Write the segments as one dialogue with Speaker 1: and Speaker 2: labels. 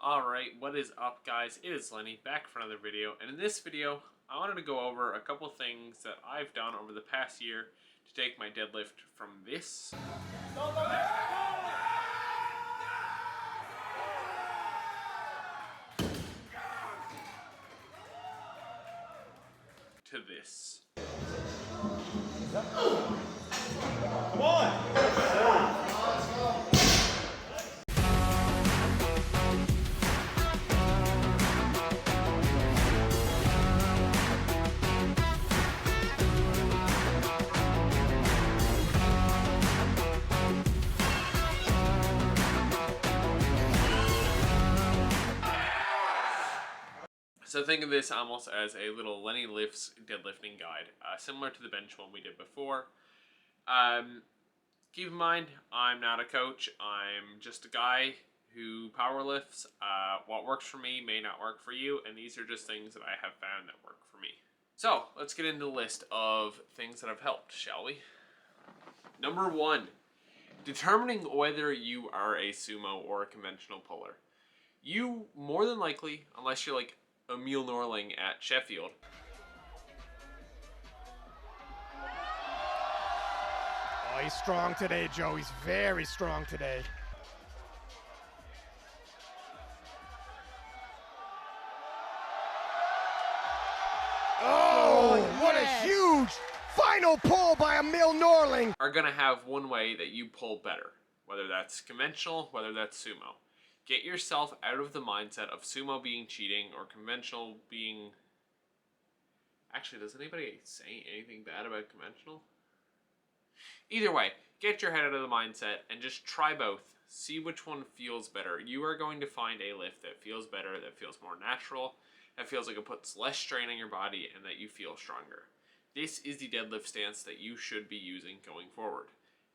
Speaker 1: Alright, what is up guys? It is Lenny back for another video, and in this video I wanted to go over a couple things that I've done over the past year to take my deadlift from this to this.
Speaker 2: Come on!
Speaker 1: So think of this almost as a little Lenny Lifts deadlifting guide, similar to the bench one we did before. Keep in mind, I'm not a coach. I'm just a guy who power lifts. What works for me may not work for you, and these are just things that I have found that work for me. So let's get into the list of things that have helped, shall we? Number 1, determining whether you are a sumo or a conventional puller. You, more than likely, unless you're like Emil Norling at Sheffield.
Speaker 2: Oh, he's strong today, Joe. He's very strong today. Oh, what a huge final pull by Emil Norling.
Speaker 1: Are going to have one way that you pull better, whether that's conventional, whether that's sumo. Get yourself out of the mindset of sumo being cheating or conventional being... Actually, does anybody say anything bad about conventional? Either way, get your head out of the mindset and just try both. See which one feels better. You are going to find a lift that feels better, that feels more natural, that feels like it puts less strain on your body, and that you feel stronger. This is the deadlift stance that you should be using going forward.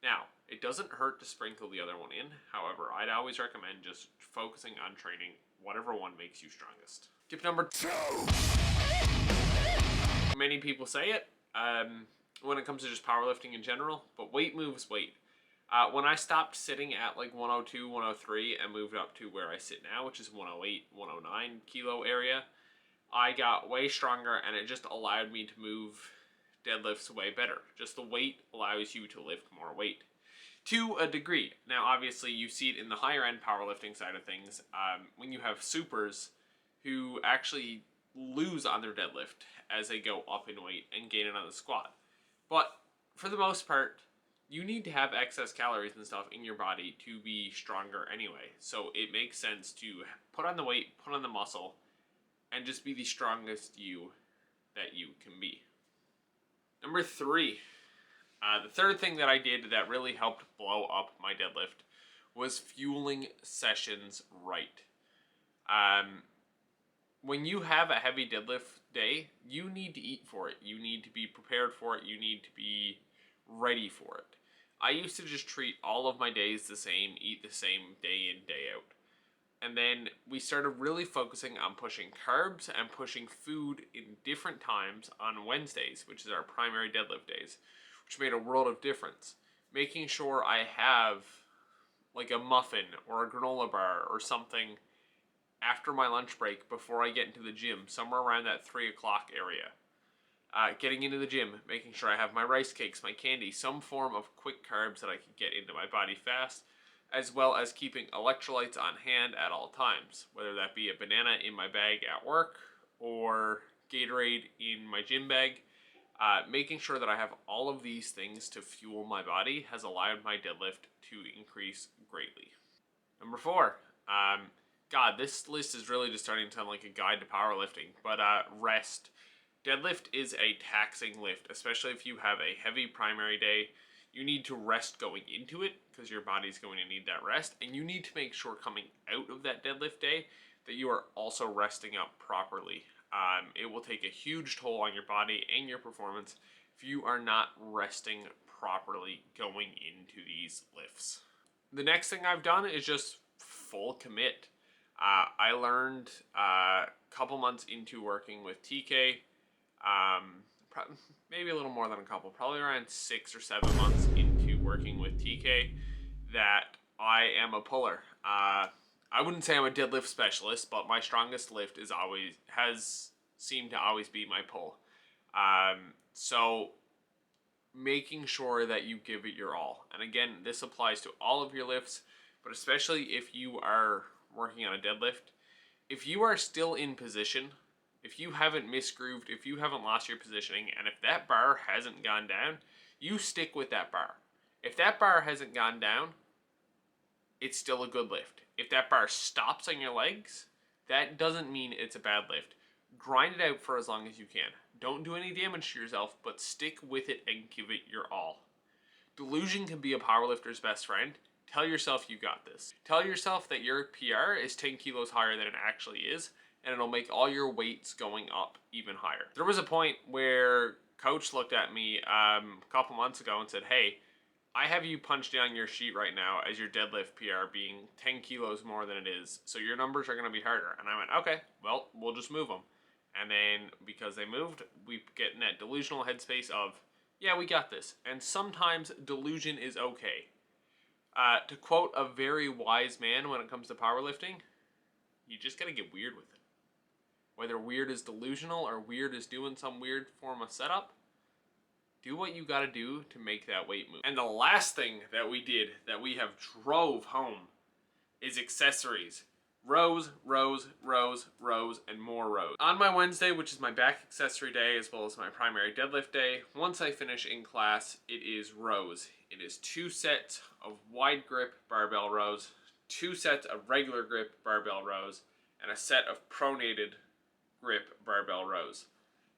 Speaker 1: Now, it doesn't hurt to sprinkle the other one in. However, I'd always recommend just focusing on training whatever one makes you strongest. Tip number 2. Many people say it when it comes to just powerlifting in general, but weight moves weight. When I stopped sitting at like 102, 103 and moved up to where I sit now, which is 108, 109 kilo area, I got way stronger, and it just allowed me to move deadlifts way better. Just the weight allows you to lift more weight to a degree. Now obviously you see it in the higher end powerlifting side of things, when you have supers who actually lose on their deadlift as they go up in weight and gain it on the squat. But for the most part, you need to have excess calories and stuff in your body to be stronger anyway. So it makes sense to put on the weight, put on the muscle, and just be the strongest you that you can be. Number 3, the third thing that I did that really helped blow up my deadlift was fueling sessions right. When you have a heavy deadlift day, you need to eat for it. You need to be prepared for it. You need to be ready for it. I used to just treat all of my days the same, eat the same day in, day out. And then we started really focusing on pushing carbs and pushing food in different times on Wednesdays, which is our primary deadlift days, which made a world of difference. Making sure I have like a muffin or a granola bar or something after my lunch break before I get into the gym, somewhere around that 3 o'clock area. Getting into the gym, making sure I have my rice cakes, my candy, some form of quick carbs that I can get into my body fast, as well as keeping electrolytes on hand at all times, whether that be a banana in my bag at work or Gatorade in my gym bag. Making sure that I have all of these things to fuel my body has allowed my deadlift to increase greatly. Number 4, God, this list is really just starting to sound like a guide to powerlifting, but rest. Deadlift is a taxing lift, especially if you have a heavy primary day. You need to rest going into it because your body's going to need that rest, and you need to make sure coming out of that deadlift day that you are also resting up properly. It will take a huge toll on your body and your performance if you are not resting properly going into these lifts. The next thing I've done is just full commit. I learned a couple months into working with TK, maybe a little more than a couple, probably around 6 or 7 months into working with TK, that I am a puller. I wouldn't say I'm a deadlift specialist, but my strongest lift has seemed to always be my pull. So making sure that you give it your all. And again, this applies to all of your lifts, but especially if you are working on a deadlift. If you are still in position, if you haven't misgrooved, if you haven't lost your positioning, and if that bar hasn't gone down, you stick with that bar. If that bar hasn't gone down, it's still a good lift. If that bar stops on your legs, that doesn't mean it's a bad lift. Grind it out for as long as you can. Don't do any damage to yourself, but stick with it and give it your all. Delusion can be a powerlifter's best friend. Tell yourself you got this. Tell yourself that your PR is 10 kilos higher than it actually is, and it'll make all your weights going up even higher. There was a point where coach looked at me a couple months ago and said, hey, I have you punched down your sheet right now as your deadlift PR being 10 kilos more than it is, so your numbers are going to be harder. And I went, okay, well, we'll just move them. And then because they moved, we get in that delusional headspace of, yeah, we got this. And sometimes delusion is okay. To quote a very wise man when it comes to powerlifting, you just got to get weird with it. Whether weird is delusional or weird is doing some weird form of setup, do what you got to do to make that weight move. And the last thing that we did that we have drove home is accessories. Rows, rows, rows, rows, and more rows. On my Wednesday, which is my back accessory day as well as my primary deadlift day, once I finish in class, it is rows. It is 2 sets of wide grip barbell rows, 2 sets of regular grip barbell rows, and a set of pronated grip barbell rows.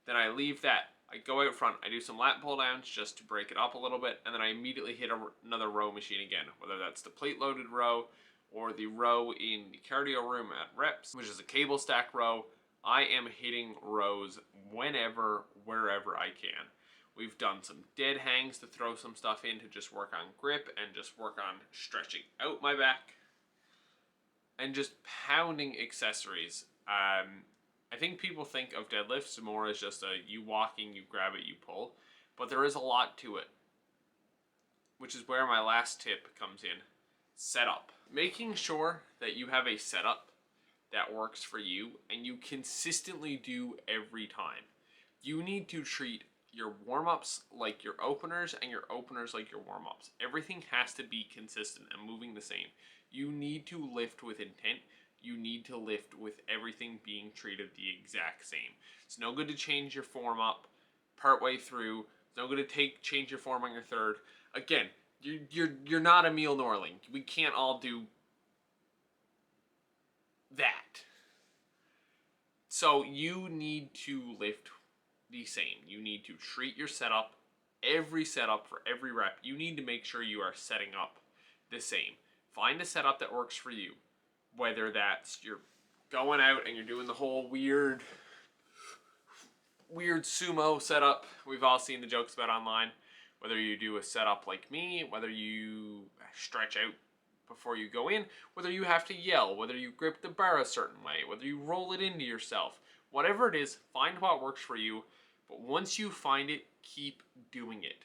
Speaker 1: Then I leave that. I go out front, I do some lat pull downs just to break it up a little bit, and then I immediately hit another row machine again, whether that's the plate loaded row or the row in the cardio room at reps, which is a cable stack row. I am hitting rows whenever, wherever I can. We've done some dead hangs to throw some stuff in to just work on grip and just work on stretching out my back. And just pounding accessories. I think people think of deadlifts more as just you walking, you grab it, you pull. But there is a lot to it. Which is where my last tip comes in. Setup. Making sure that you have a setup that works for you and you consistently do every time. You need to treat your warm-ups like your openers and your openers like your warm-ups. Everything has to be consistent and moving the same. You need to lift with intent. You need to lift with everything being treated the exact same. It's no good to change your form up partway through. It's no good to change your form on your third. Again, you're not Emil Norling. We can't all do that. So you need to lift the same. You need to treat your setup, every setup for every rep. You need to make sure you are setting up the same. Find a setup that works for you. Whether that's you're going out and you're doing the whole weird sumo setup we've all seen the jokes about online. Whether you do a setup like me, whether you stretch out before you go in, whether you have to yell, whether you grip the bar a certain way, whether you roll it into yourself. Whatever it is, find what works for you. But once you find it, keep doing it.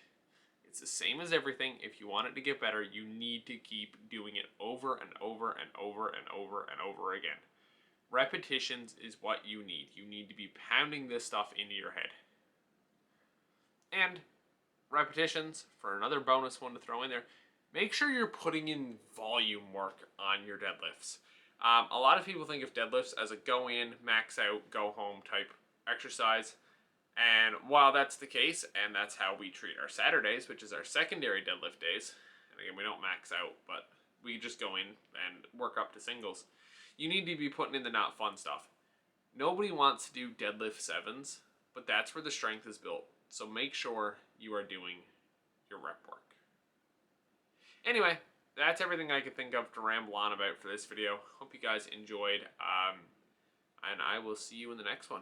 Speaker 1: It's the same as everything. If you want it to get better, you need to keep doing it over and over and over and over and over again. Repetitions is what you need. You need to be pounding this stuff into your head. And repetitions, for another bonus one to throw in there, make sure you're putting in volume work on your deadlifts. A lot of people think of deadlifts as a go in, max out, go home type exercise. And while that's the case, and that's how we treat our Saturdays, which is our secondary deadlift days, and again, we don't max out, but we just go in and work up to singles, you need to be putting in the not fun stuff. Nobody wants to do deadlift sevens, but that's where the strength is built. So make sure you are doing your rep work. Anyway, that's everything I could think of to ramble on about for this video. Hope you guys enjoyed, and I will see you in the next one.